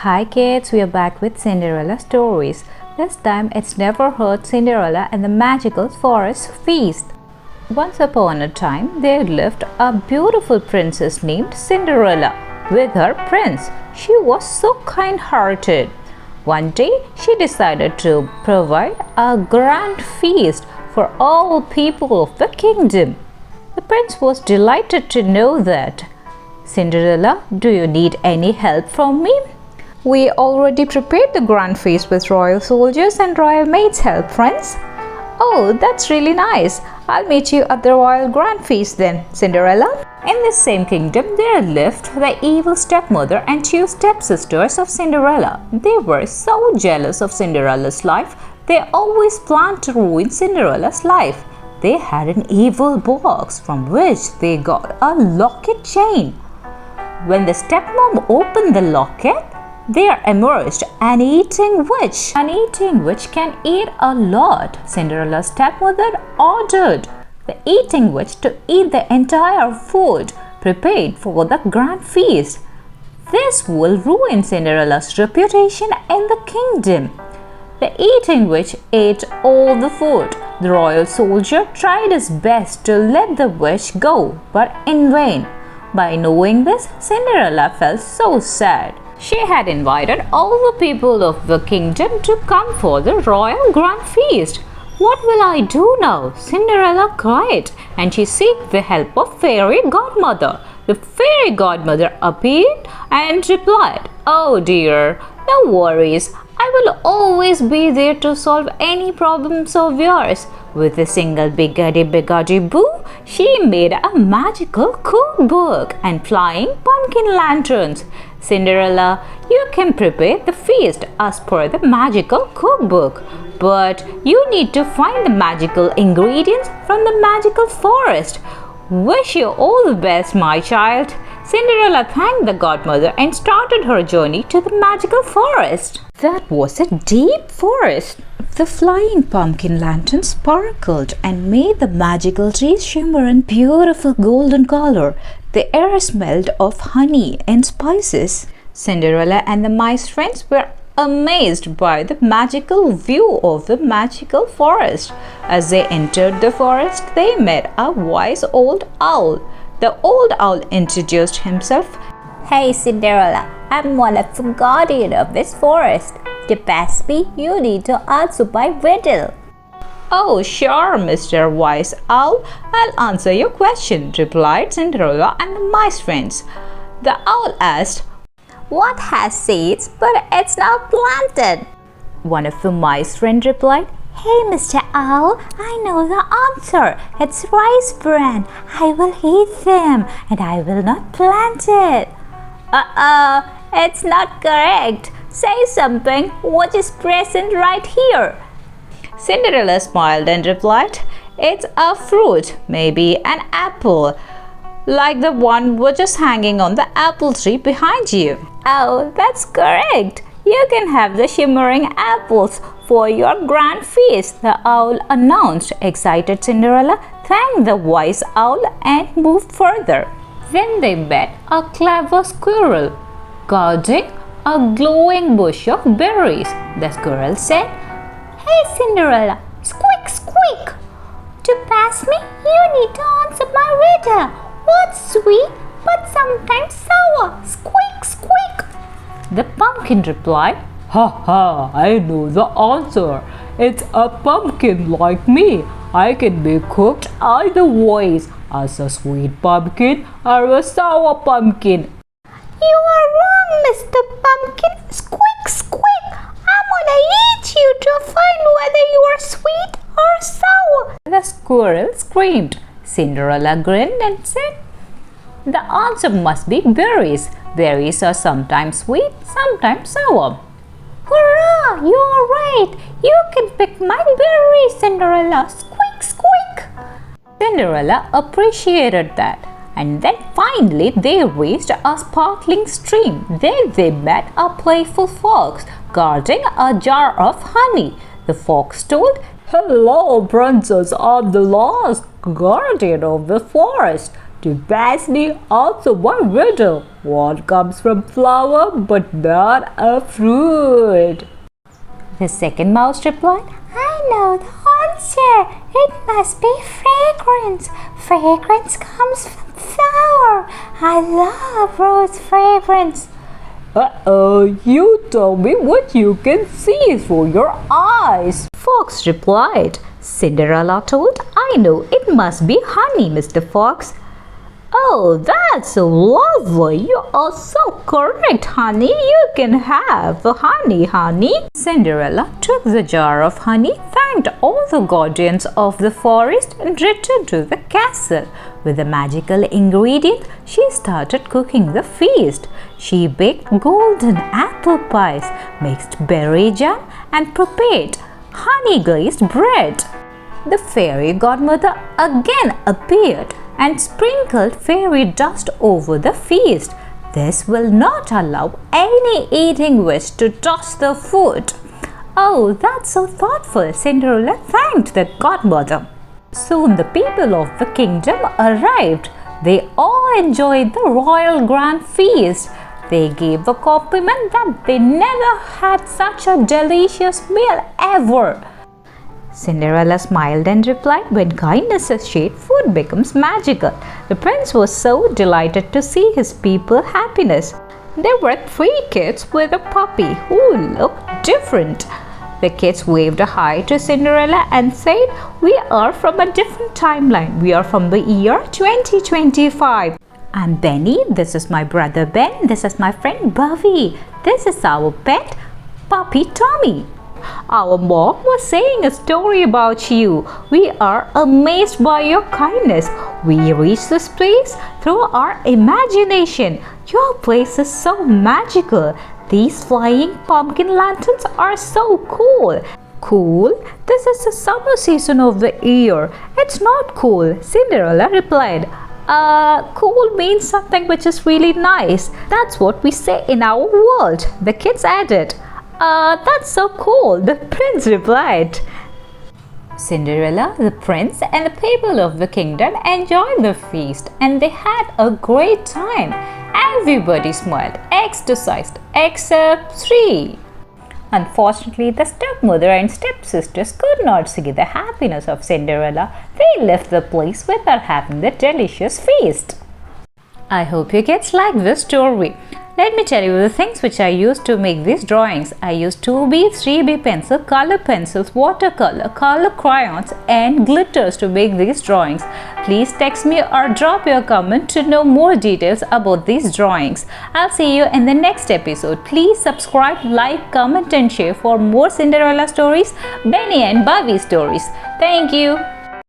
Hi kids, we are back with Cinderella stories. This time it's never heard Cinderella and the magical forest feast. Once upon a time there lived a beautiful princess named Cinderella with her prince. She was so kind-hearted. One day she decided to provide a grand feast for all people of the kingdom. The prince was delighted to know that. Cinderella, do you need any help from me? We already prepared the grand feast with royal soldiers and royal maids' help, friends. Oh, that's really nice. I'll meet you at the royal grand feast then, Cinderella. In this same kingdom, there lived the evil stepmother and two stepsisters of Cinderella. They were so jealous of Cinderella's life, they always planned to ruin Cinderella's life. They had an evil box from which they got a locket chain. When the stepmom opened the locket, there emerged an eating witch. An eating witch can eat a lot. Cinderella's stepmother ordered the eating witch to eat the entire food prepared for the grand feast. This will ruin Cinderella's reputation in the kingdom. The eating witch ate all the food. The royal soldier tried his best to let the witch go, but in vain. By knowing this, Cinderella felt so sad. She had invited all the people of the kingdom to come for the royal grand feast. What will I do now? Cinderella cried, and she sought the help of fairy godmother. The fairy godmother appeared and replied, "Oh dear, no worries. I will always be there to solve any problems of yours." With a single biggity boo, she made a magical cookbook and flying pumpkin lanterns. Cinderella, you can prepare the feast as per the magical cookbook, but you need to find the magical ingredients from the magical forest. Wish you all the best, my child. Cinderella thanked the godmother and started her journey to the magical forest. That was a deep forest. The flying pumpkin lanterns sparkled and made the magical trees shimmer in beautiful golden color. The air smelled of honey and spices. Cinderella and the mice friends were amazed by the magical view of the magical forest. As they entered the forest, they met a wise old owl. The old owl introduced himself. "Hey Cinderella, I'm one of the guardian of this forest. To pass me, you need to answer my riddle." "Oh, sure, Mr. Wise Owl, I'll answer your question," replied Cinderella and the mice friends. The owl asked, "What has seeds but it's not planted?" One of the mice friends replied, "Hey Mr. Owl, I know the answer. It's rice bran. I will eat them and I will not plant it." It's not correct. Say something which is present right here." Cinderella smiled and replied, "It's a fruit, maybe an apple, like the one which is hanging on the apple tree behind you." "Oh, that's correct. You can have the shimmering apples for your grand feast," the owl announced. Excited Cinderella thanked the wise owl and moved further. Then they met a clever squirrel guarding a glowing bush of berries. The squirrel said, "Hey Cinderella, squeak squeak. To pass me, you need to answer my riddle. What's sweet but sometimes sour? Squeak squeak." The pumpkin replied, "Ha ha, I know the answer. It's a pumpkin like me. I can be cooked either ways, as a sweet pumpkin or a sour pumpkin." "You are wrong, Mr. Pumpkin. Squeak squeak. I'm gonna eat you to find whether you are sweet or sour." The squirrel screamed. Cinderella grinned and said, "The answer must be berries. Berries are sometimes sweet, sometimes sour." "Hurrah! You are right. You can pick my berries, Cinderella. Squeak squeak." Cinderella appreciated that. And then finally they reached a sparkling stream. There they met a playful fox guarding a jar of honey. The fox told, "Hello, princess. I'm the last guardian of the forest. To Disney, also one riddle. What comes from flower but not a fruit? The second mouse replied, I know the answer. It must be fragrance. Fragrance comes from flower. I love rose fragrance. Uh-oh, you told me what you can see through your eyes. Fox replied. Cinderella told, I know it must be honey, Mr. Fox. Oh, that's so lovely. You are so correct, honey. You can have the honey. Cinderella took the jar of honey, thanked all the guardians of the forest and returned to the castle. With the magical ingredient, she started cooking the feast. She baked golden apple pies, mixed berry jam and prepared honey glazed bread. The fairy godmother again appeared and sprinkled fairy dust over the feast. This will not allow any eating wish to touch the food. Oh, that's so thoughtful. Cinderella thanked the godmother. Soon the people of the kingdom arrived. They all enjoyed the royal grand feast. They gave the compliment that they never had such a delicious meal ever. Cinderella smiled and replied, when kindness is shared, food becomes magical. The prince was so delighted to see his people's happiness. There were 3 kids with a puppy who looked different. The kids waved a hi to Cinderella and said, we are from a different timeline. We are from the year 2025. I'm Benny. This is my brother Ben. This is my friend Bubby. This is our pet puppy Tommy. Our mom was saying a story about you. We are amazed by your kindness. We reached this place through our imagination. Your place is so magical. These flying pumpkin lanterns are so cool. Cool? This is the summer season of the year. It's not cool, Cinderella replied. Cool means something which is really nice. That's what we say in our world, the kids added. That's so cool, the prince replied. Cinderella, the prince, and the people of the kingdom enjoyed the feast and they had a great time. Everybody smiled, ecstatic, except 3. Unfortunately, the stepmother and stepsisters could not see the happiness of Cinderella. They left the place without having the delicious feast. I hope you kids like this story. Let me tell you the things which I used to make these drawings. I used 2B, 3B pencil, color pencils, watercolor, color crayons and glitters to make these drawings. Please text me or drop your comment to know more details about these drawings. I'll see you in the next episode. Please subscribe, like, comment and share for more Cinderella stories, Benny and Bubby stories. Thank you.